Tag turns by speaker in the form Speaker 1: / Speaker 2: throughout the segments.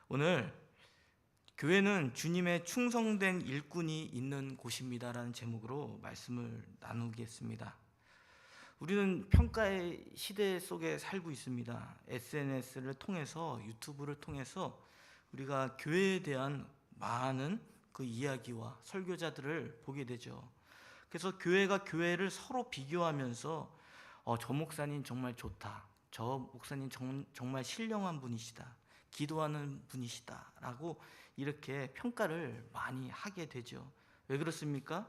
Speaker 1: 오늘 교회는 주님의 충성된 일꾼이 있는 곳입니다라는 제목으로 말씀을 나누겠습니다. 우리는 평가의 시대 속에 살고 있습니다. SNS를 통해서, 유튜브를 통해서 우리가 교회에 대한 많은 그 이야기와 설교자들을 보게 되죠. 그래서 교회가 교회를 서로 비교하면서 저 목사님 정말 좋다, 저 목사님 정말 신령한 분이시다, 기도하는 분이시다 라고 이렇게 평가를 많이 하게 되죠. 왜 그렇습니까?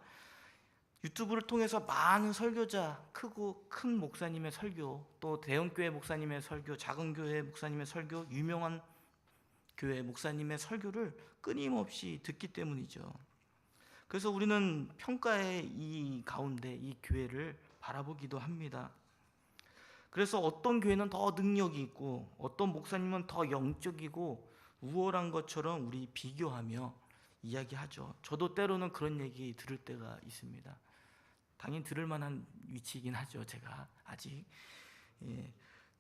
Speaker 1: 유튜브를 통해서 많은 설교자, 크고 큰 목사님의 설교, 또 대형교회 목사님의 설교, 작은 교회 목사님의 설교, 유명한 교회 목사님의 설교를 끊임없이 듣기 때문이죠. 그래서 우리는 평가의 이 가운데 이 교회를 바라보기도 합니다. 그래서 어떤 교회는 더 능력이 있고 어떤 목사님은 더 영적이고 우월한 것처럼 우리 비교하며 이야기하죠. 저도 때로는 그런 얘기 들을 때가 있습니다. 당연히 들을 만한 위치이긴 하죠. 제가 아직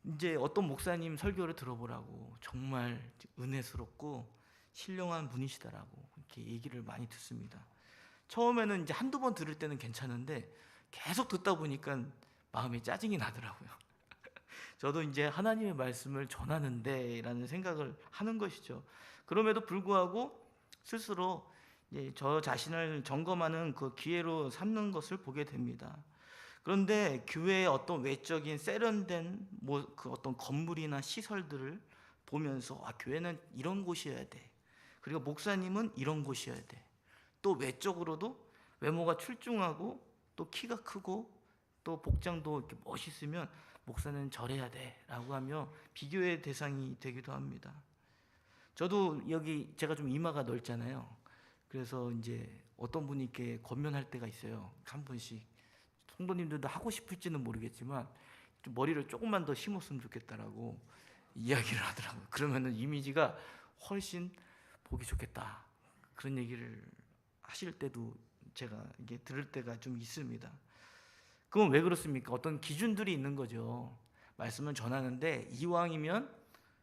Speaker 1: 이제 어떤 목사님 설교를 들어보라고 정말 은혜스럽고 신령한 분이시다라고 이렇게 얘기를 많이 듣습니다. 처음에는 이제 한두 번 들을 때는 괜찮은데 계속 듣다 보니까 마음이 짜증이 나더라고요. 저도 이제 하나님의 말씀을 전하는데 라는 생각을 하는 것이죠. 그럼에도 불구하고 스스로 저 자신을 점검하는 그 기회로 삼는 것을 보게 됩니다. 그런데 교회의 어떤 외적인 세련된 그 어떤 건물이나 시설들을 보면서 교회는 이런 곳이어야 돼. 그리고 목사님은 이런 곳이어야 돼. 또 외적으로도 외모가 출중하고 또 키가 크고 또 복장도 이렇게 멋있으면 목사는 저래야 돼 라고 하며 비교의 대상이 되기도 합니다. 저도 여기 제가 좀 이마가 넓잖아요. 그래서 이제 어떤 분이 이렇게 권면할 때가 있어요. 한 분씩. 성도님들도 하고 싶을지는 모르겠지만 좀 머리를 조금만 더 심었으면 좋겠다라고 이야기를 하더라고요. 그러면은 이미지가 훨씬 보기 좋겠다. 그런 얘기를 하실 때도 제가 이게 들을 때가 좀 있습니다. 그건 왜 그렇습니까? 어떤 기준들이 있는 거죠. 말씀을 전하는데 이왕이면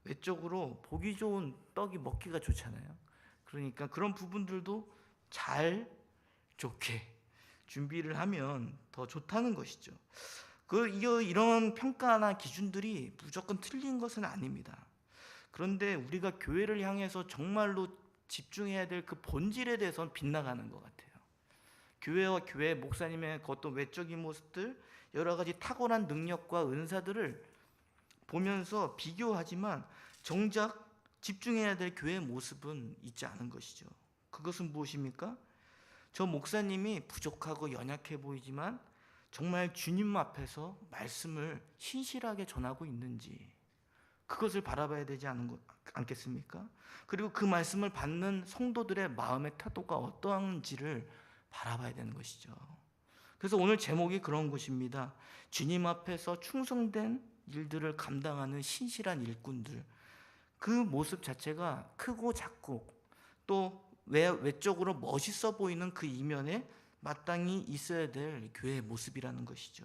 Speaker 1: 외적으로 보기 좋은 떡이 먹기가 좋잖아요. 그러니까 그런 부분들도 잘 좋게 준비를 하면 더 좋다는 것이죠. 이런 평가나 기준들이 무조건 틀린 것은 아닙니다. 그런데 우리가 교회를 향해서 정말로 집중해야 될 그 본질에 대해서는 빗나가는 것 같아요. 교회와 교회 목사님의 그 어떤 외적인 모습들, 여러 가지 탁월한 능력과 은사들을 보면서 비교하지만 정작 집중해야 될 교회의 모습은 있지 않은 것이죠. 그것은 무엇입니까? 저 목사님이 부족하고 연약해 보이지만 정말 주님 앞에서 말씀을 신실하게 전하고 있는지 그것을 바라봐야 되지 않겠습니까? 그리고 그 말씀을 받는 성도들의 마음의 태도가 어떠한지를 바라봐야 되는 것이죠. 그래서 오늘 제목이 그런 것입니다. 주님 앞에서 충성된 일들을 감당하는 신실한 일꾼들. 그 모습 자체가 크고 작고 또 외적으로 멋있어 보이는 그 이면에 마땅히 있어야 될 교회의 모습이라는 것이죠.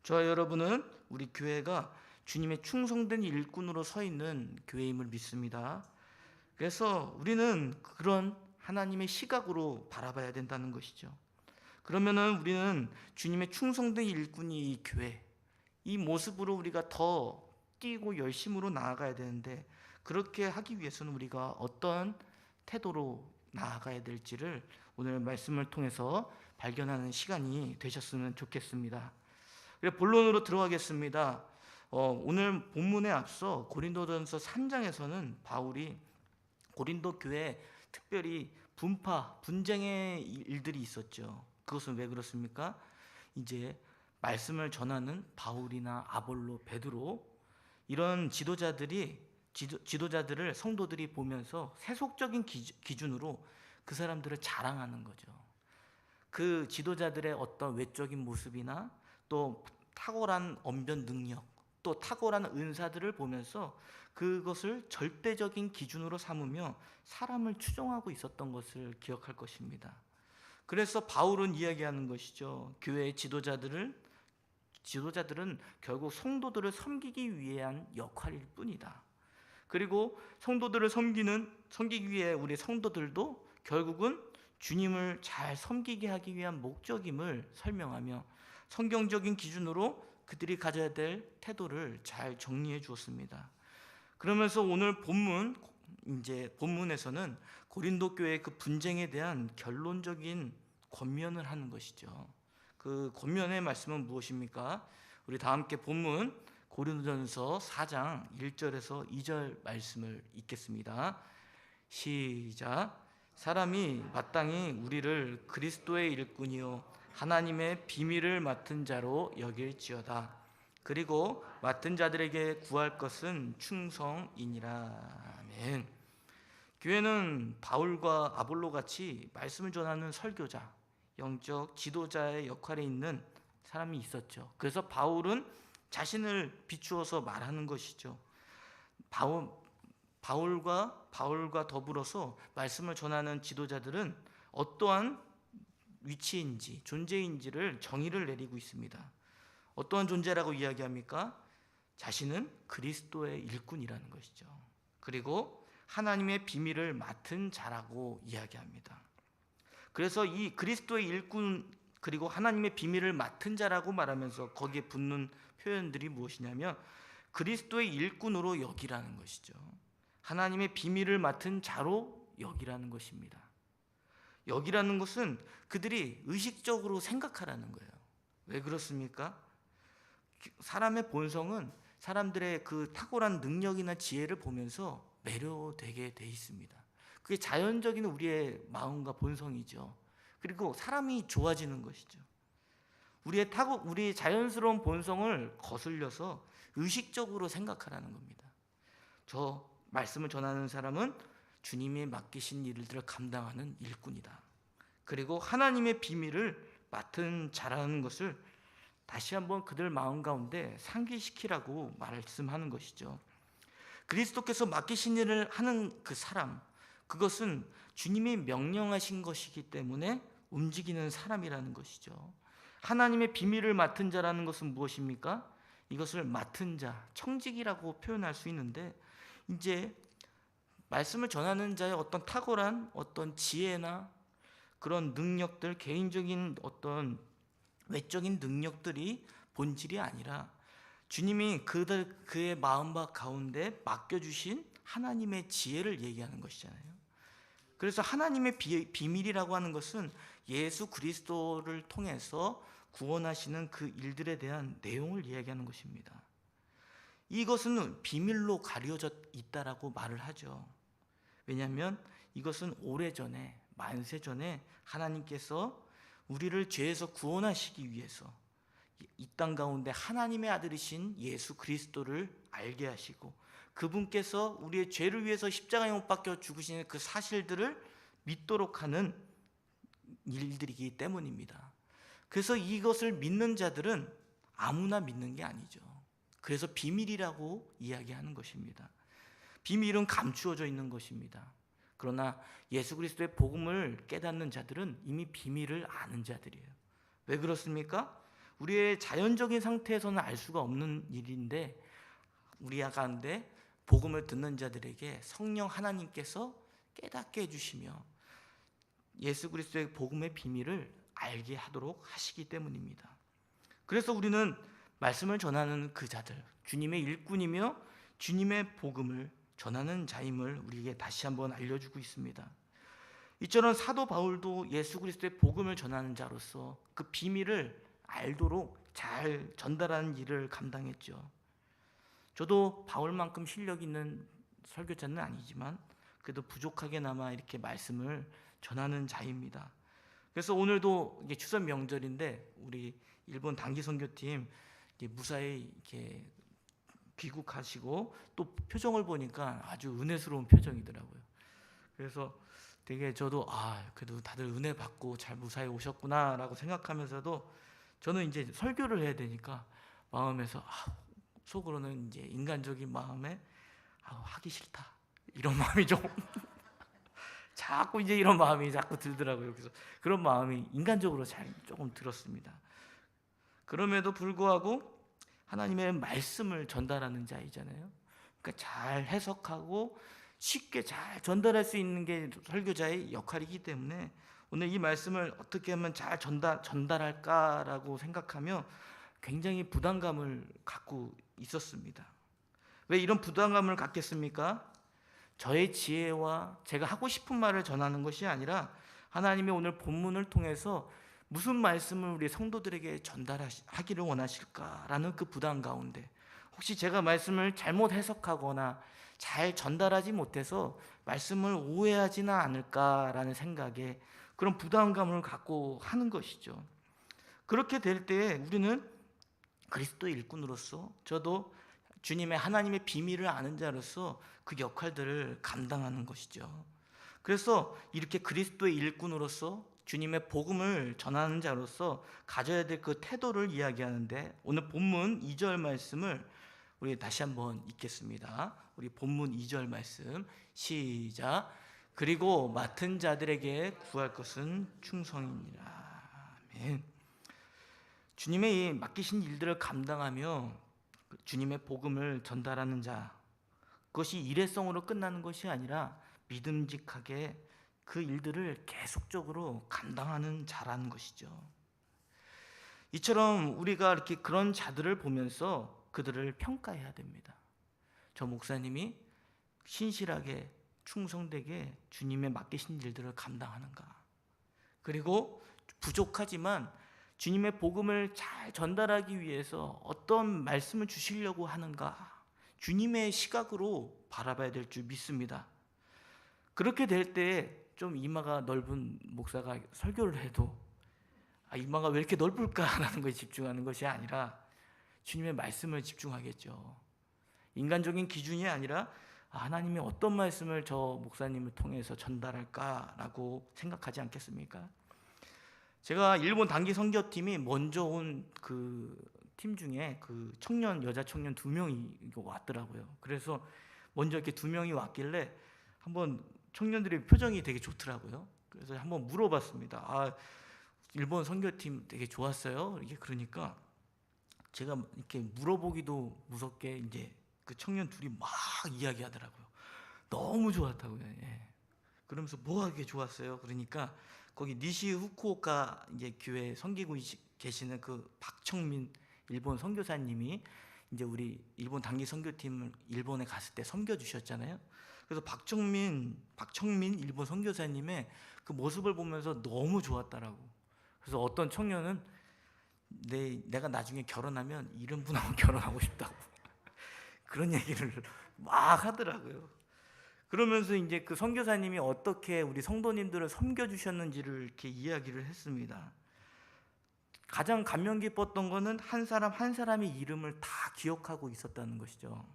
Speaker 1: 저와 여러분은 우리 교회가 주님의 충성된 일꾼으로 서 있는 교회임을 믿습니다. 그래서 우리는 그런 하나님의 시각으로 바라봐야 된다는 것이죠. 그러면은 우리는 주님의 충성된 일꾼이 이 교회, 이 모습으로 우리가 더 뛰고 열심으로 나아가야 되는데 그렇게 하기 위해서는 우리가 어떤 태도로 나아가야 될지를 오늘 말씀을 통해서 발견하는 시간이 되셨으면 좋겠습니다. 본론으로 들어가겠습니다. 오늘 본문에 앞서 고린도전서 3장에서는 바울이 고린도 교회에 특별히 분쟁의 일들이 있었죠. 그것은 왜 그렇습니까? 이제 말씀을 전하는 바울이나 아볼로, 베드로 이런 지도자들을 성도들이 보면서 세속적인 기준으로 그 사람들을 자랑하는 거죠. 그 지도자들의 어떤 외적인 모습이나 또 탁월한 언변 능력, 또 탁월한 은사들을 보면서 그것을 절대적인 기준으로 삼으며 사람을 추종하고 있었던 것을 기억할 것입니다. 그래서 바울은 이야기하는 것이죠. 교회의 지도자들은 결국 성도들을 섬기기 위한 역할일 뿐이다. 그리고 성도들을 섬기기 위해 우리 성도들도 결국은 주님을 잘 섬기게 하기 위한 목적임을 설명하며 성경적인 기준으로 그들이 가져야 될 태도를 잘 정리해 주었습니다. 그러면서 오늘 본문에서는 고린도 교회의 그 분쟁에 대한 결론적인 권면을 하는 것이죠. 그 권면의 말씀은 무엇입니까? 우리 다 함께 본문 고린도전서 4장 1절에서 2절 말씀을 읽겠습니다. 시작. 사람이 마땅히 우리를 그리스도의 일꾼이요 하나님의 비밀을 맡은 자로 여길지어다. 그리고 맡은 자들에게 구할 것은 충성이니라. 아멘. 교회는 바울과 아볼로 같이 말씀을 전하는 설교자, 영적 지도자의 역할에 있는 사람이 있었죠. 그래서 바울은 자신을 비추어서 말하는 것이죠. 바울과 더불어서 말씀을 전하는 지도자들은 어떠한 위치인지 존재인지를 정의를 내리고 있습니다. 어떠한 존재라고 이야기합니까? 자신은 그리스도의 일꾼이라는 것이죠. 그리고 하나님의 비밀을 맡은 자라고 이야기합니다. 그래서 이 그리스도의 일꾼 그리고 하나님의 비밀을 맡은 자라고 말하면서 거기에 붙는 표현들이 무엇이냐면 그리스도의 일꾼으로 여기라는 것이죠. 하나님의 비밀을 맡은 자로 여기라는 것입니다. 여기라는 것은 그들이 의식적으로 생각하라는 거예요. 왜 그렇습니까? 사람의 본성은 사람들의 그 탁월한 능력이나 지혜를 보면서 매료되게 돼 있습니다. 그게 자연적인 우리의 마음과 본성이죠. 그리고 사람이 좋아지는 것이죠. 우리의 자연스러운 본성을 거슬려서 의식적으로 생각하라는 겁니다. 저 말씀을 전하는 사람은 주님이 맡기신 일들을 감당하는 일꾼이다. 그리고 하나님의 비밀을 맡은 자라는 것을 다시 한번 그들 마음 가운데 상기시키라고 말씀하는 것이죠. 그리스도께서 맡기신 일을 하는 그 사람, 그것은 주님이 명령하신 것이기 때문에 움직이는 사람이라는 것이죠. 하나님의 비밀을 맡은 자라는 것은 무엇입니까? 이것을 맡은 자, 청직이라고 표현할 수 있는데, 이제 말씀을 전하는 자의 어떤 탁월한 어떤 지혜나 그런 능력들, 개인적인 어떤 외적인 능력들이 본질이 아니라 주님이 그의 마음과 가운데 맡겨주신 하나님의 지혜를 얘기하는 것이잖아요. 그래서 하나님의 비밀이라고 하는 것은 예수 그리스도를 통해서 구원하시는 그 일들에 대한 내용을 이야기하는 것입니다. 이것은 비밀로 가려져 있다라고 말을 하죠. 왜냐하면 이것은 오래전에, 만세전에 하나님께서 우리를 죄에서 구원하시기 위해서 이 땅 가운데 하나님의 아들이신 예수 그리스도를 알게 하시고 그분께서 우리의 죄를 위해서 십자가에 못 박혀 죽으시는 그 사실들을 믿도록 하는 일들이기 때문입니다. 그래서 이것을 믿는 자들은 아무나 믿는 게 아니죠. 그래서 비밀이라고 이야기하는 것입니다. 비밀은 감추어져 있는 것입니다. 그러나 예수 그리스도의 복음을 깨닫는 자들은 이미 비밀을 아는 자들이에요. 왜 그렇습니까? 우리의 자연적인 상태에서는 알 수가 없는 일인데 우리 가운데 복음을 듣는 자들에게 성령 하나님께서 깨닫게 해주시며 예수 그리스도의 복음의 비밀을 알게 하도록 하시기 때문입니다. 그래서 우리는 말씀을 전하는 그 자들, 주님의 일꾼이며 주님의 복음을 전하는 자임을 우리에게 다시 한번 알려주고 있습니다. 이처럼 사도 바울도 예수 그리스도의 복음을 전하는 자로서 그 비밀을 알도록 잘 전달하는 일을 감당했죠. 저도 바울만큼 실력 있는 설교자는 아니지만 그래도 부족하게나마 이렇게 말씀을 전하는 자입니다. 그래서 오늘도 이게 추석 명절인데 우리 일본 단기 선교팀 무사히 이렇게 귀국하시고 또 표정을 보니까 아주 은혜스러운 표정이더라고요. 그래서 되게 저도 그래도 다들 은혜 받고 잘 무사히 오셨구나라고 생각하면서도 저는 이제 설교를 해야 되니까 마음에서 속으로는 이제 인간적인 마음에 하기 싫다 이런 마음이 좀 자꾸 이제 이런 마음이 자꾸 들더라고요. 그래서 그런 마음이 인간적으로 조금 들었습니다. 그럼에도 불구하고 하나님의 말씀을 전달하는 자이잖아요. 그러니까 잘 해석하고 쉽게 잘 전달할 수 있는 게 설교자의 역할이기 때문에 오늘 이 말씀을 어떻게 하면 잘 전달할까라고 생각하며 굉장히 부담감을 갖고 있었습니다. 왜 이런 부담감을 갖겠습니까? 저의 지혜와 제가 하고 싶은 말을 전하는 것이 아니라 하나님의 오늘 본문을 통해서 무슨 말씀을 우리 성도들에게 전달하기를 원하실까라는 그 부담 가운데 혹시 제가 말씀을 잘못 해석하거나 잘 전달하지 못해서 말씀을 오해하지는 않을까라는 생각에 그런 부담감을 갖고 하는 것이죠. 그렇게 될 때 우리는 그리스도의 일꾼으로서 저도 주님의 하나님의 비밀을 아는 자로서 그 역할들을 감당하는 것이죠. 그래서 이렇게 그리스도의 일꾼으로서 주님의 복음을 전하는 자로서 가져야 될 그 태도를 이야기하는데 오늘 본문 2절 말씀을 우리 다시 한번 읽겠습니다. 우리 본문 2절 말씀 시작. 그리고 맡은 자들에게 구할 것은 충성이니라. 아멘. 주님의 이 맡기신 일들을 감당하며 주님의 복음을 전달하는 자, 그것이 일회성으로 끝나는 것이 아니라 믿음직하게 그 일들을 계속적으로 감당하는 자라는 것이죠. 이처럼 우리가 이렇게 그런 자들을 보면서 그들을 평가해야 됩니다. 저 목사님이 신실하게 충성되게 주님의 맡기신 일들을 감당하는가? 그리고 부족하지만 주님의 복음을 잘 전달하기 위해서 어떤 말씀을 주시려고 하는가? 주님의 시각으로 바라봐야 될 줄 믿습니다. 그렇게 될 때 좀 이마가 넓은 목사가 설교를 해도 이마가 왜 이렇게 넓을까라는 것에 집중하는 것이 아니라 주님의 말씀을 집중하겠죠. 인간적인 기준이 아니라 하나님이 어떤 말씀을 저 목사님을 통해서 전달할까라고 생각하지 않겠습니까? 제가 일본 단기 선교팀이 먼저 온 그 팀 중에 그 여자 청년 2명이 왔더라고요. 그래서 먼저 이렇게 2명이 왔길래 한번 청년들의 표정이 되게 좋더라고요. 그래서 한번 물어봤습니다. 일본 선교팀 되게 좋았어요. 이게 그러니까 제가 이렇게 물어보기도 무섭게 이제 그 청년 둘이 막 이야기하더라고요. 너무 좋았다고요. 예. 그러면서 뭐가 그렇게 좋았어요? 그러니까 거기 니시 후쿠오카 이제 교회 섬기고 계시는 그 박청민 일본 선교사님이 이제 우리 일본 단기 선교팀을 일본에 갔을 때 섬겨 주셨잖아요. 그래서 박청민 일본 선교사님의 그 모습을 보면서 너무 좋았다라고. 그래서 어떤 청년은 내가 나중에 결혼하면 이런 분하고 결혼하고 싶다고 그런 얘기를 막 하더라고요. 그러면서 이제 그 선교사님이 어떻게 우리 성도님들을 섬겨주셨는지를 이렇게 이야기를 했습니다. 가장 감명 깊었던 거는 한 사람 한 사람의 이름을 다 기억하고 있었다는 것이죠.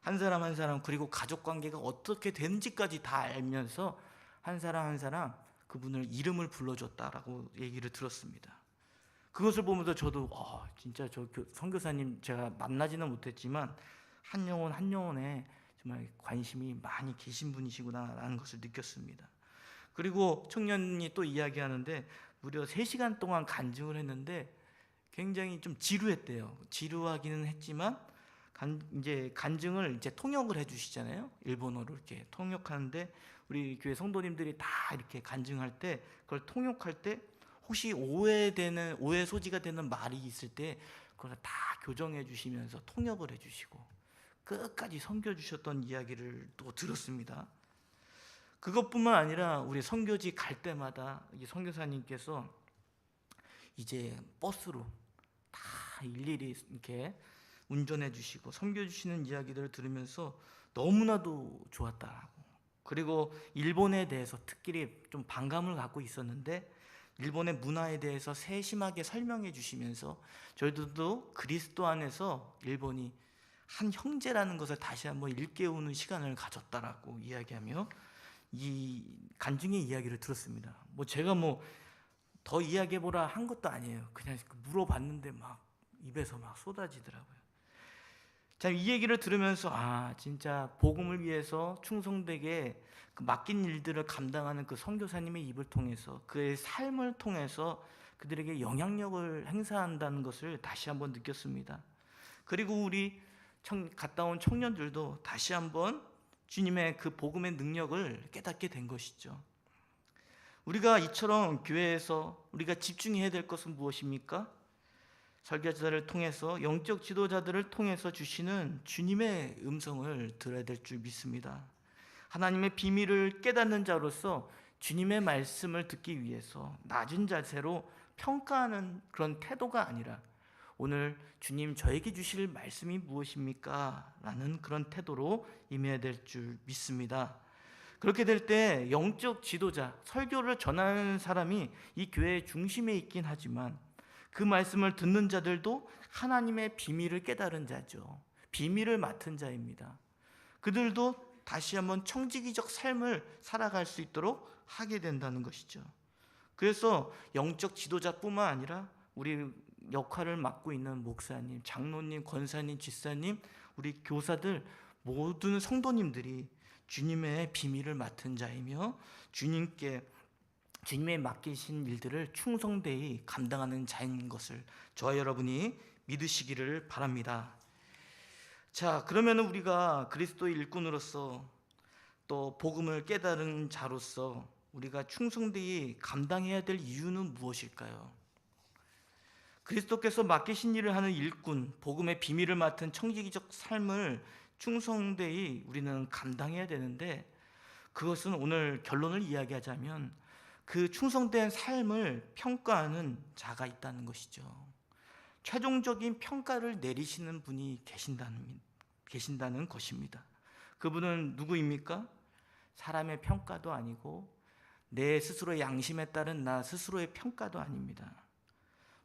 Speaker 1: 한 사람 한 사람 그리고 가족 관계가 어떻게 되는지까지 다 알면서 한 사람 한 사람 그분을 이름을 불러줬다라고 얘기를 들었습니다. 그것을 보면서 저도 진짜 저 선교사님 제가 만나지는 못했지만 한 영혼 한 영혼에 정말 관심이 많이 계신 분이시구나라는 것을 느꼈습니다. 그리고 청년이 또 이야기하는데 무려 3시간 동안 간증을 했는데 굉장히 좀 지루했대요. 지루하기는 했지만 이제 간증을 이제 통역을 해주시잖아요. 일본어로 이렇게 통역하는데 우리 교회 성도님들이 다 이렇게 간증할 때 그걸 통역할 때 혹시 오해 소지가 되는 말이 있을 때 그걸 다 교정해 주시면서 통역을 해주시고 끝까지 섬겨주셨던 이야기를 또 들었습니다. 그것뿐만 아니라 우리 선교지 갈 때마다 이 선교사님께서 이제 버스로 다 일일이 이렇게 운전해 주시고 섬겨주시는 이야기들을 들으면서 너무나도 좋았다고. 그리고 일본에 대해서 특별히 좀 반감을 갖고 있었는데 일본의 문화에 대해서 세심하게 설명해 주시면서 저희들도 그리스도 안에서 일본이 한 형제라는 것을 다시 한번 일깨우는 시간을 가졌다라고 이야기하며 이 간증의 이야기를 들었습니다. 제가 더 이야기해보라 한 것도 아니에요. 그냥 물어봤는데 막 입에서 막 쏟아지더라고요. 자, 이 얘기를 들으면서 진짜 복음을 위해서 충성되게 그 맡긴 일들을 감당하는 그 선교사님의 입을 통해서 그의 삶을 통해서 그들에게 영향력을 행사한다는 것을 다시 한번 느꼈습니다. 그리고 우리 갔다 온 청년들도 다시 한번 주님의 그 복음의 능력을 깨닫게 된 것이죠. 우리가 이처럼 교회에서 우리가 집중해야 될 것은 무엇입니까? 설교자를 통해서, 영적 지도자들을 통해서 주시는 주님의 음성을 들어야 될 줄 믿습니다. 하나님의 비밀을 깨닫는 자로서 주님의 말씀을 듣기 위해서 낮은 자세로 평가하는 그런 태도가 아니라, 오늘 주님 저에게 주실 말씀이 무엇입니까? 라는 그런 태도로 임해야 될 줄 믿습니다. 그렇게 될 때 영적 지도자, 설교를 전하는 사람이 이 교회의 중심에 있긴 하지만 그 말씀을 듣는 자들도 하나님의 비밀을 깨달은 자죠. 비밀을 맡은 자입니다. 그들도 다시 한번 청지기적 삶을 살아갈 수 있도록 하게 된다는 것이죠. 그래서 영적 지도자뿐만 아니라 우리 역할을 맡고 있는 목사님, 장로님, 권사님, 집사님, 우리 교사들, 모든 성도님들이 주님의 비밀을 맡은 자이며 주님의 맡기신 일들을 충성되이 감당하는 자인 것을 저와 여러분이 믿으시기를 바랍니다. 자, 그러면 우리가 그리스도의 일꾼으로서 또 복음을 깨달은 자로서 우리가 충성되이 감당해야 될 이유는 무엇일까요? 그리스도께서 맡기신 일을 하는 일꾼, 복음의 비밀을 맡은 청지기적 삶을 충성되이 우리는 감당해야 되는데, 그것은 오늘 결론을 이야기하자면 그 충성된 삶을 평가하는 자가 있다는 것이죠. 최종적인 평가를 내리시는 분이 계신다는 것입니다. 그분은 누구입니까? 사람의 평가도 아니고 내 스스로의 양심에 따른 나 스스로의 평가도 아닙니다.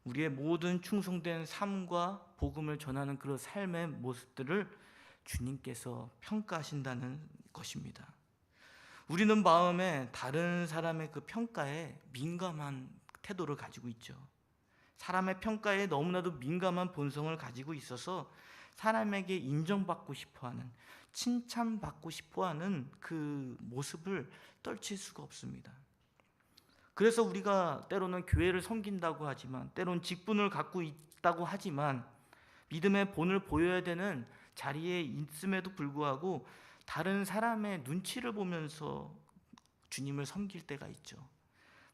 Speaker 1: 우리의 모든 충성된 삶과 복음을 전하는 그런 삶의 모습들을 주님께서 평가하신다는 것입니다. 우리는 마음에 다른 사람의 그 평가에 민감한 태도를 가지고 있죠. 사람의 평가에 너무나도 민감한 본성을 가지고 있어서 사람에게 인정받고 싶어하는, 칭찬받고 싶어하는 그 모습을 떨칠 수가 없습니다. 그래서 우리가 때로는 교회를 섬긴다고 하지만, 때로는 직분을 갖고 있다고 하지만, 믿음의 본을 보여야 되는 자리에 있음에도 불구하고 다른 사람의 눈치를 보면서 주님을 섬길 때가 있죠.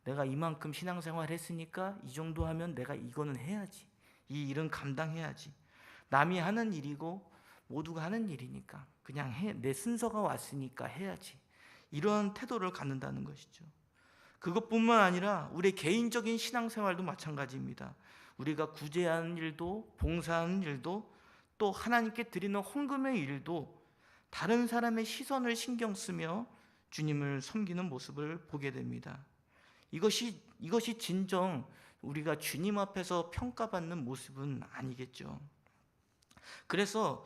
Speaker 1: 내가 이만큼 신앙생활 했으니까 이 정도 하면 내가 이거는 해야지, 이 일은 감당해야지, 남이 하는 일이고 모두가 하는 일이니까 그냥 내 순서가 왔으니까 해야지, 이런 태도를 갖는다는 것이죠. 그것뿐만 아니라 우리의 개인적인 신앙생활도 마찬가지입니다. 우리가 구제하는 일도, 봉사하는 일도, 또 하나님께 드리는 헌금의 일도 다른 사람의 시선을 신경 쓰며 주님을 섬기는 모습을 보게 됩니다. 이것이 진정 우리가 주님 앞에서 평가받는 모습은 아니겠죠. 그래서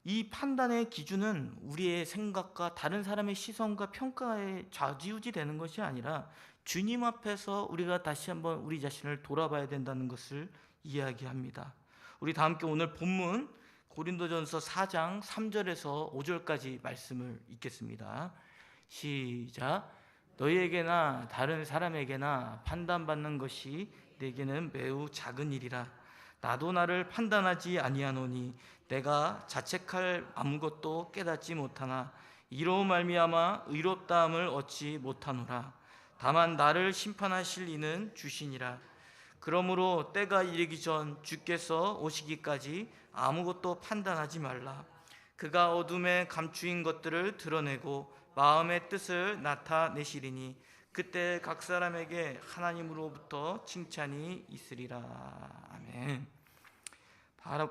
Speaker 1: 이 판단의 기준은 우리의 생각과 다른 사람의 시선과 평가에 좌지우지 되는 것이 아니라 주님 앞에서 우리가 다시 한번 우리 자신을 돌아봐야 된다는 것을 이야기합니다. 우리 다 함께 오늘 본문 고린도전서 4장 3절에서 5절까지 말씀을 읽겠습니다. 시작. 너희에게나 다른 사람에게나 판단받는 것이 내게는 매우 작은 일이라. 나도 나를 판단하지 아니하노니 내가 자책할 아무것도 깨닫지 못하나 이로 말미암아 의롭다함을 얻지 못하노라. 다만 나를 심판하실 이는 주시니라. 그러므로 때가 이르기 전 주께서 오시기까지 아무것도 판단하지 말라. 그가 어둠에 감추인 것들을 드러내고 마음의 뜻을 나타내시리니 그때 각 사람에게 하나님으로부터 칭찬이 있으리라. 아멘.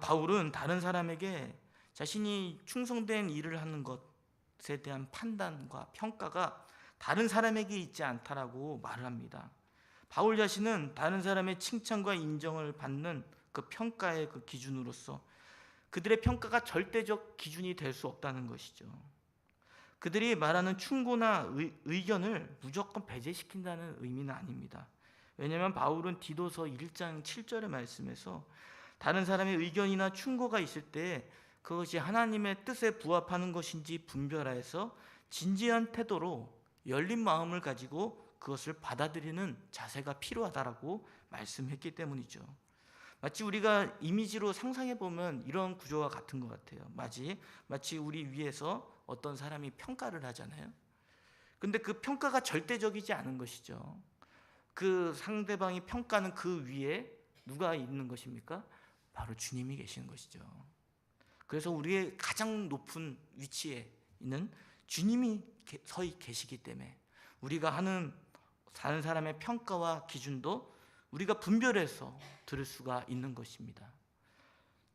Speaker 1: 바울은 다른 사람에게 자신이 충성된 일을 하는 것에 대한 판단과 평가가 다른 사람에게 있지 않다라고 말을 합니다. 바울 자신은 다른 사람의 칭찬과 인정을 받는 그 평가의 그 기준으로서 그들의 평가가 절대적 기준이 될 수 없다는 것이죠. 그들이 말하는 충고나 의견을 무조건 배제시킨다는 의미는 아닙니다. 왜냐하면 바울은 디도서 1장 7절의 말씀에서 다른 사람의 의견이나 충고가 있을 때 그것이 하나님의 뜻에 부합하는 것인지 분별하여서 진지한 태도로 열린 마음을 가지고 그것을 받아들이는 자세가 필요하다라고 말씀했기 때문이죠. 마치 우리가 이미지로 상상해 보면 이런 구조와 같은 것 같아요. 마치 우리 위에서 어떤 사람이 평가를 하잖아요. 근데 그 평가가 절대적이지 않은 것이죠. 그 상대방이 평가는 그 위에 누가 있는 것입니까? 바로 주님이 계시는 것이죠. 그래서 우리의 가장 높은 위치에 있는 주님이 서 계시기 때문에 우리가 하는 다른 사람의 평가와 기준도 우리가 분별해서 들을 수가 있는 것입니다.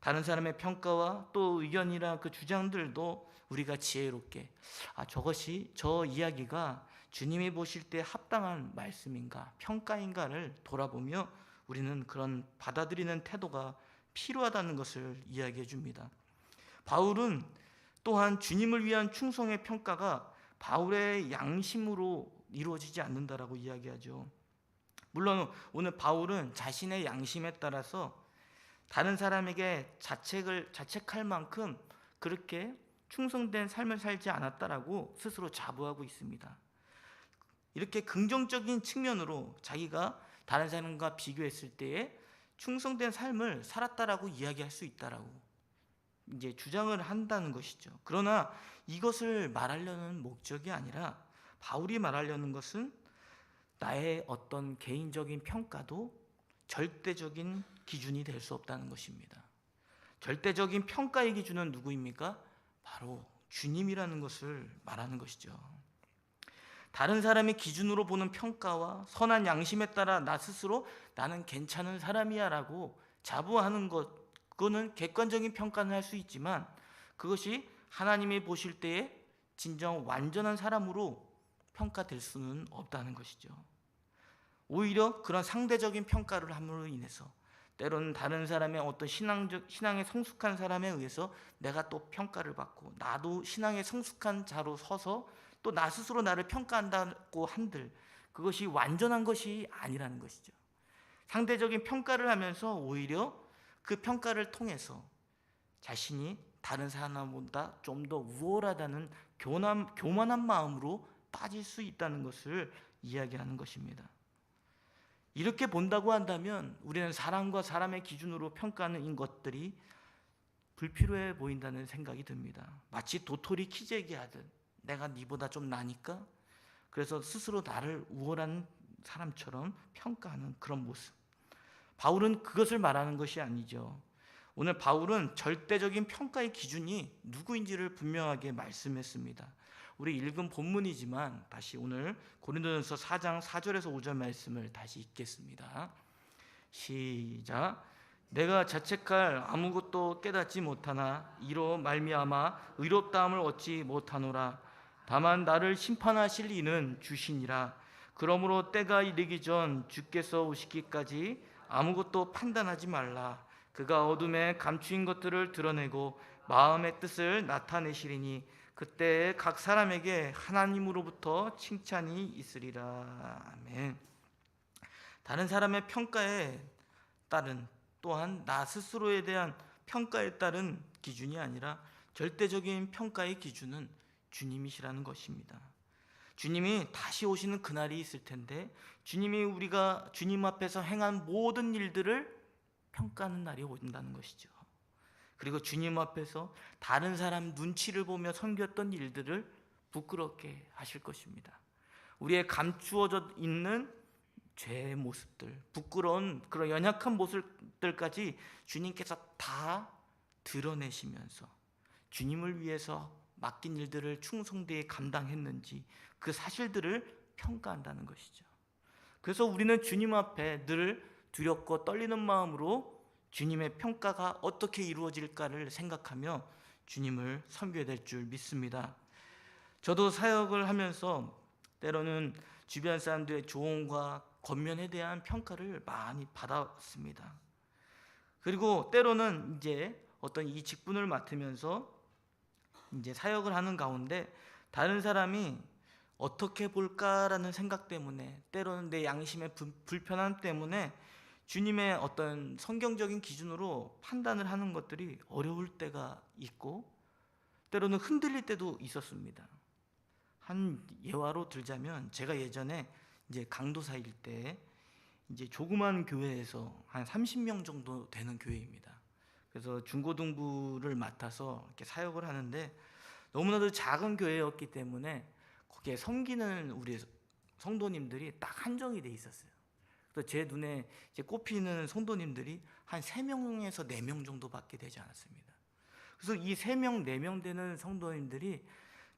Speaker 1: 다른 사람의 평가와 또 의견이나 그 주장들도 우리가 지혜롭게 저 이야기가 주님이 보실 때 합당한 말씀인가 평가인가를 돌아보며 우리는 그런 받아들이는 태도가 필요하다는 것을 이야기해 줍니다. 바울은 또한 주님을 위한 충성의 평가가 바울의 양심으로 이루어지지 않는다라고 이야기하죠. 물론 오늘 바울은 자신의 양심에 따라서 다른 사람에게 자책할 만큼 그렇게 충성된 삶을 살지 않았다라고 스스로 자부하고 있습니다. 이렇게 긍정적인 측면으로 자기가 다른 사람과 비교했을 때에 충성된 삶을 살았다라고 이야기할 수 있다라고 이제 주장을 한다는 것이죠. 그러나 이것을 말하려는 목적이 아니라 바울이 말하려는 것은 나의 어떤 개인적인 평가도 절대적인 기준이 될 수 없다는 것입니다. 절대적인 평가의 기준은 누구입니까? 바로 주님이라는 것을 말하는 것이죠. 다른 사람의 기준으로 보는 평가와 선한 양심에 따라 나 스스로 나는 괜찮은 사람이야 라고 자부하는 것, 그거는 객관적인 평가는 할 수 있지만 그것이 하나님이 보실 때에 진정 완전한 사람으로 평가될 수는 없다는 것이죠. 오히려 그런 상대적인 평가를 함으로 인해서 때로는 다른 사람의 어떤 신앙에 성숙한 사람에 의해서 내가 또 평가를 받고 나도 신앙에 성숙한 자로 서서 또 나 스스로 나를 평가한다고 한들 그것이 완전한 것이 아니라는 것이죠. 상대적인 평가를 하면서 오히려 그 평가를 통해서 자신이 다른 사람보다 좀 더 우월하다는 교만한 마음으로 빠질 수 있다는 것을 이야기하는 것입니다. 이렇게 본다고 한다면 우리는 사람과 사람의 기준으로 평가하는 것들이 불필요해 보인다는 생각이 듭니다. 마치 도토리 키재기 하듯 내가 네보다 좀 나니까 그래서 스스로 나를 우월한 사람처럼 평가하는 그런 모습. 바울은 그것을 말하는 것이 아니죠. 오늘 바울은 절대적인 평가의 기준이 누구인지를 분명하게 말씀했습니다. 우리 읽은 본문이지만 다시 오늘 고린도전서 4장 4절에서 5절 말씀을 다시 읽겠습니다. 시작. 내가 자책할 아무것도 깨닫지 못하나 이로 말미암아 의롭다함을 얻지 못하노라. 다만 나를 심판하실 이는 주시니라. 그러므로 때가 이르기 전 주께서 오시기까지 아무것도 판단하지 말라. 그가 어둠에 감추인 것들을 드러내고 마음의 뜻을 나타내시리니 그때 각 사람에게 하나님으로부터 칭찬이 있으리라. 아멘. 다른 사람의 평가에 따른 또한 나 스스로에 대한 평가에 따른 기준이 아니라 절대적인 평가의 기준은 주님이시라는 것입니다. 주님이 다시 오시는 그날이 있을 텐데 주님이 우리가 주님 앞에서 행한 모든 일들을 평가하는 날이 온다는 것이죠. 그리고 주님 앞에서 다른 사람 눈치를 보며 섬겼던 일들을 부끄럽게 하실 것입니다. 우리의 감추어져 있는 죄의 모습들, 부끄러운 그런 연약한 모습들까지 주님께서 다 드러내시면서 주님을 위해서 맡긴 일들을 충성되게 감당했는지 그 사실들을 평가한다는 것이죠. 그래서 우리는 주님 앞에 늘 두렵고 떨리는 마음으로 주님의 평가가 어떻게 이루어질까를 생각하며 주님을 섬겨야 될 줄 믿습니다. 저도 사역을 하면서 때로는 주변 사람들의 조언과 권면에 대한 평가를 많이 받았습니다. 그리고 때로는 이제 어떤 이 직분을 맡으면서 이제 사역을 하는 가운데 다른 사람이 어떻게 볼까라는 생각 때문에 때로는 내 양심의 불편함 때문에 주님의 어떤 성경적인 기준으로 판단을 하는 것들이 어려울 때가 있고 때로는 흔들릴 때도 있었습니다. 한 예화로 들자면 제가 예전에 이제 강도사일 때 이제 조그만 교회에서 한 30명 정도 되는 교회입니다. 그래서 중고등부를 맡아서 이렇게 사역을 하는데 너무나도 작은 교회였기 때문에 거기에 섬기는 우리 성도님들이 딱 한정이 돼 있었어요. 그래서 제 눈에 이제 꼽히는 성도님들이 한 3명에서 4명 정도밖에 되지 않았습니다. 그래서 이 3명, 4명 되는 성도님들이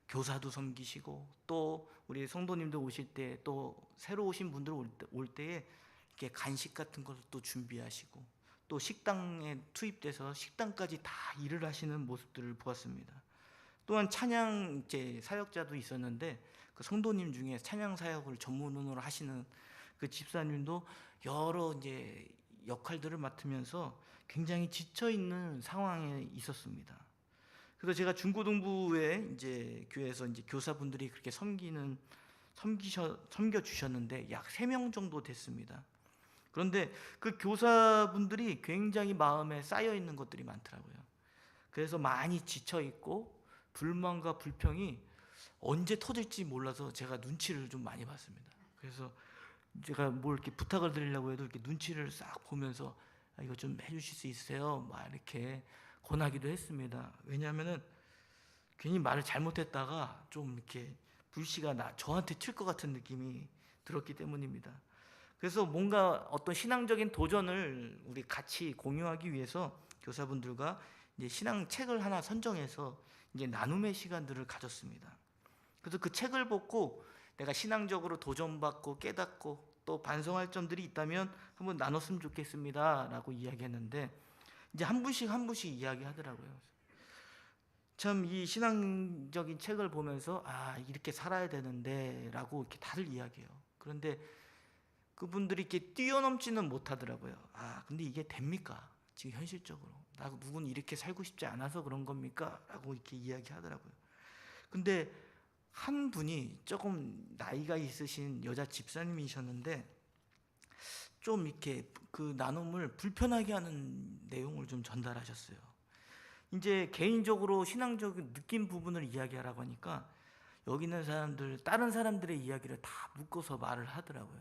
Speaker 1: 교사도 섬기시고 또 우리 성도님들 오실 때 또 새로 오신 분들 올 때에 이렇게 간식 같은 걸 또 준비하시고 또 식당에 투입돼서 식당까지 다 일을 하시는 모습들을 보았습니다. 또한 찬양 이제 사역자도 있었는데 그 성도님 중에 찬양 사역을 전문으로 하시는 그 집사님도 여러 이제 역할들을 맡으면서 굉장히 지쳐 있는 상황에 있었습니다. 그래서 제가 중고등부에 이제 교회에서 이제 교사분들이 그렇게 섬겨 주셨는데 약 3명 정도 됐습니다. 그런데 그 교사분들이 굉장히 마음에 쌓여 있는 것들이 많더라고요. 그래서 많이 지쳐 있고 불만과 불평이 언제 터질지 몰라서 제가 눈치를 좀 많이 봤습니다. 그래서 제가 뭘 이렇게 부탁을 드리려고 해도 이렇게 눈치를 싹 보면서 이거 좀 해주실 수 있으세요? 막 이렇게 권하기도 했습니다. 왜냐하면은 괜히 말을 잘못했다가 좀 이렇게 불씨가 저한테 튈 것 같은 느낌이 들었기 때문입니다. 그래서 뭔가 어떤 신앙적인 도전을 우리 같이 공유하기 위해서 교사분들과 이제 신앙 책을 하나 선정해서 이제 나눔의 시간들을 가졌습니다. 그래서 그 책을 보고 내가 신앙적으로 도전받고 깨닫고 또 반성할 점들이 있다면 한번 나눴으면 좋겠습니다라고 이야기했는데 이제 한 분씩 이야기하더라고요. 참 이 신앙적인 책을 보면서 이렇게 살아야 되는데라고 이렇게 다들 이야기해요. 그런데 그분들이 이렇게 뛰어넘지는 못하더라고요. 근데 이게 됩니까? 지금 현실적으로 누군 이렇게 살고 싶지 않아서 그런 겁니까? 라고 이렇게 이야기하더라고요. 근데 한 분이 조금 나이가 있으신 여자 집사님이셨는데 좀 이렇게 그 나눔을 불편하게 하는 내용을 좀 전달하셨어요. 이제 개인적으로 신앙적인 느낀 부분을 이야기하라고 하니까 여기 있는 사람들, 다른 사람들의 이야기를 다 묶어서 말을 하더라고요.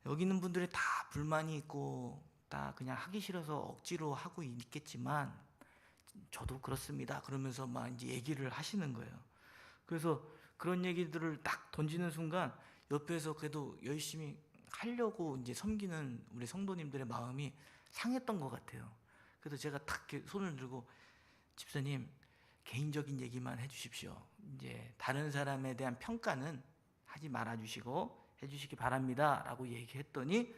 Speaker 1: 여기 있는 분들이 다 불만이 있고 다 그냥 하기 싫어서 억지로 하고 있겠지만 저도 그렇습니다. 그러면서 막 이제 얘기를 하시는 거예요. 그래서 그런 얘기들을 딱 던지는 순간 옆에서 그래도 열심히 하려고 이제 섬기는 우리 성도님들의 마음이 상했던 것 같아요. 그래서 제가 탁 손을 들고 집사님 개인적인 얘기만 해주십시오. 이제 다른 사람에 대한 평가는 하지 말아주시고 해주시기 바랍니다라고 얘기했더니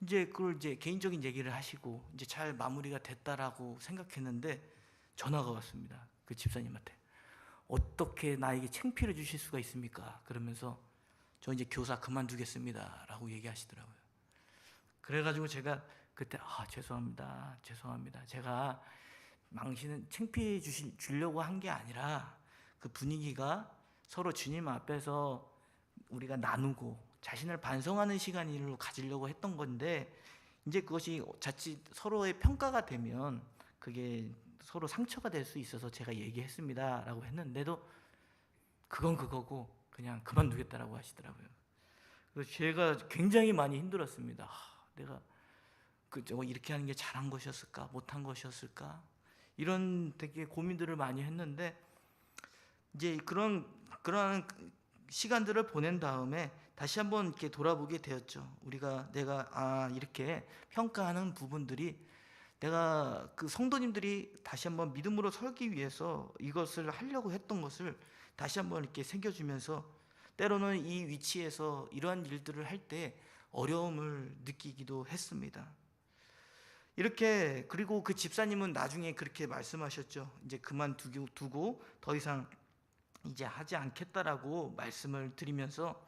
Speaker 1: 이제 그걸 이제 개인적인 얘기를 하시고 이제 잘 마무리가 됐다라고 생각했는데 전화가 왔습니다. 그 집사님한테. 어떻게 나에게 창피를 주실 수가 있습니까? 그러면서 저 이제 교사 그만두겠습니다라고 얘기하시더라고요. 그래가지고 제가 그때 죄송합니다. 제가 당신은 창피해 주려고 한 게 아니라 그 분위기가 서로 주님 앞에서 우리가 나누고 자신을 반성하는 시간을 가지려고 했던 건데 이제 그것이 자칫 서로의 평가가 되면 그게 서로 상처가 될 수 있어서 제가 얘기했습니다 라고 했는데도 그건 그거고 그냥 그만두겠다라고 하시더라고요. 그래서 제가 굉장히 많이 힘들었습니다. 내가 이렇게 하는 게 잘한 것이었을까 못한 것이었을까 이런 되게 고민들을 많이 했는데 이제 그런 시간들을 보낸 다음에 다시 한번 이렇게 돌아보게 되었죠. 내가 이렇게 평가하는 부분들이 내가 그 성도님들이 다시 한번 믿음으로 설기 위해서 이것을 하려고 했던 것을 다시 한번 이렇게 새겨주면서 때로는 이 위치에서 이러한 일들을 할 때 어려움을 느끼기도 했습니다. 이렇게 그리고 그 집사님은 나중에 그렇게 말씀하셨죠. 이제 그만두고 더 이상 이제 하지 않겠다라고 말씀을 드리면서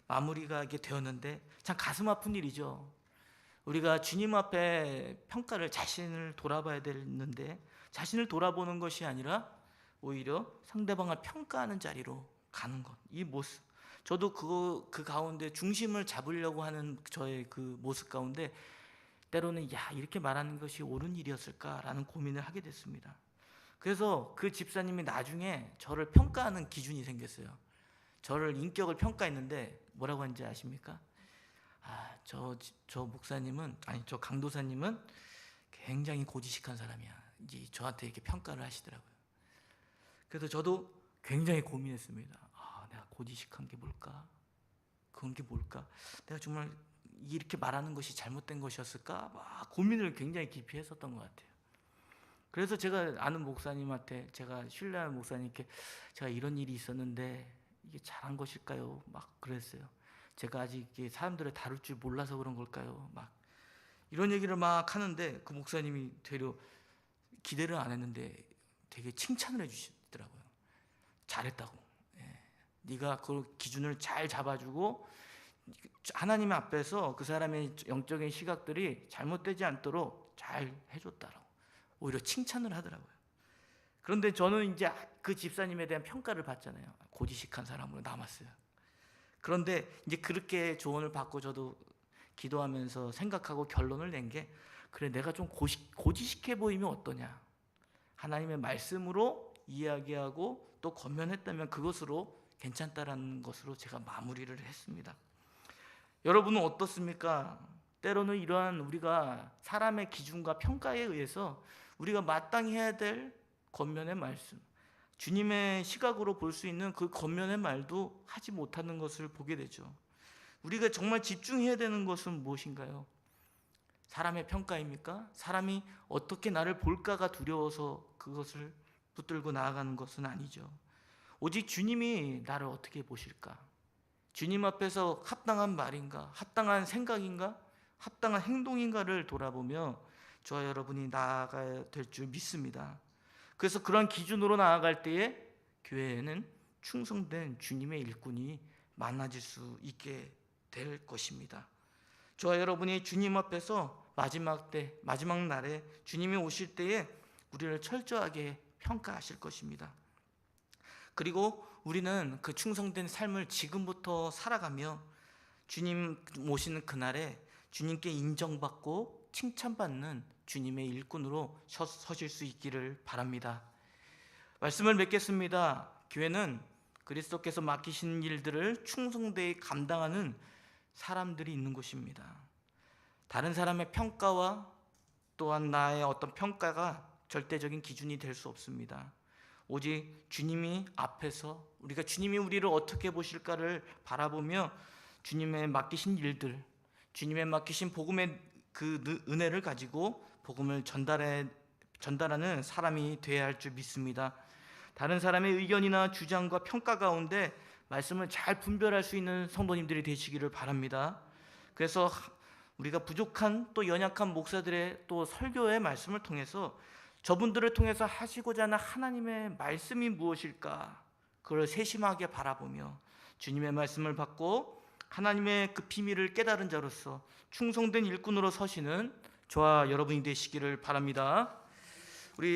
Speaker 1: 마무리가 이게 되었는데 참 가슴 아픈 일이죠. 우리가 주님 앞에 자신을 돌아봐야 되는데 자신을 돌아보는 것이 아니라 오히려 상대방을 평가하는 자리로 가는 것. 이 모습. 저도 그 가운데 중심을 잡으려고 하는 저의 그 모습 가운데 때로는 이렇게 말하는 것이 옳은 일이었을까라는 고민을 하게 됐습니다. 그래서 그 집사님이 나중에 저를 평가하는 기준이 생겼어요. 저를 인격을 평가했는데 뭐라고 하는지 아십니까? 저 목사님은, 아니 저 강도사님은 굉장히 고지식한 사람이야. 이제 저한테 이렇게 평가를 하시더라고요. 그래서 저도 굉장히 고민했습니다. 내가 고지식한 게 뭘까? 그런 게 뭘까? 내가 정말 이렇게 말하는 것이 잘못된 것이었을까? 막 고민을 굉장히 깊이 했었던 것 같아요. 그래서 제가 아는 목사님한테, 제가 신뢰하는 목사님께 제가 이런 일이 있었는데 이게 잘한 것일까요? 막 그랬어요. 제가 아직 이게 사람들을 다룰 줄 몰라서 그런 걸까요? 막 이런 얘기를 막 하는데 그 목사님이 되려 기대를 안 했는데 되게 칭찬을 해주시더라고요. 잘했다고. 네가 그 기준을 잘 잡아주고 하나님 앞에서 그 사람의 영적인 시각들이 잘못되지 않도록 잘 해줬다라고 오히려 칭찬을 하더라고요. 그런데 저는 이제 그 집사님에 대한 평가를 받잖아요. 고지식한 사람으로 남았어요. 그런데 이제 그렇게 조언을 받고 저도 기도하면서 생각하고 결론을 낸 게, 그래 내가 좀 고지식해 보이면 어떠냐. 하나님의 말씀으로 이야기하고 또 권면했다면 그것으로 괜찮다라는 것으로 제가 마무리를 했습니다. 여러분은 어떻습니까? 때로는 이러한 우리가 사람의 기준과 평가에 의해서 우리가 마땅히 해야 될 권면의 말씀, 주님의 시각으로 볼 수 있는 그 권면의 말도 하지 못하는 것을 보게 되죠. 우리가 정말 집중해야 되는 것은 무엇인가요? 사람의 평가입니까? 사람이 어떻게 나를 볼까가 두려워서 그것을 붙들고 나아가는 것은 아니죠. 오직 주님이 나를 어떻게 보실까? 주님 앞에서 합당한 말인가? 합당한 생각인가? 합당한 행동인가를 돌아보며 저와 여러분이 나아가야 될 줄 믿습니다. 그래서 그런 기준으로 나아갈 때에 교회에는 충성된 주님의 일꾼이 많아질 수 있게 될 것입니다. 저와 여러분이 주님 앞에서 마지막 때, 마지막 날에 주님이 오실 때에 우리를 철저하게 평가하실 것입니다. 그리고 우리는 그 충성된 삶을 지금부터 살아가며 주님 오시는 그날에 주님께 인정받고 칭찬받는 주님의 일꾼으로 서실 수 있기를 바랍니다. 말씀을 맺겠습니다. 교회는 그리스도께서 맡기신 일들을 충성되이 감당하는 사람들이 있는 곳입니다. 다른 사람의 평가와 또한 나의 어떤 평가가 절대적인 기준이 될 수 없습니다. 오직 주님이 앞에서 우리가 주님이 우리를 어떻게 보실까를 바라보며 주님의 맡기신 일들, 주님의 맡기신 복음의 그 은혜를 가지고 복음을 전달하는 사람이 되어야 할 줄 믿습니다. 다른 사람의 의견이나 주장과 평가 가운데 말씀을 잘 분별할 수 있는 성도님들이 되시기를 바랍니다. 그래서 우리가 부족한 또 연약한 목사들의 또 설교의 말씀을 통해서 저분들을 통해서 하시고자 하는 하나님의 말씀이 무엇일까, 그걸 세심하게 바라보며 주님의 말씀을 받고 하나님의 그 비밀을 깨달은 자로서 충성된 일꾼으로 서시는 저와 여러분이 되시기를 바랍니다.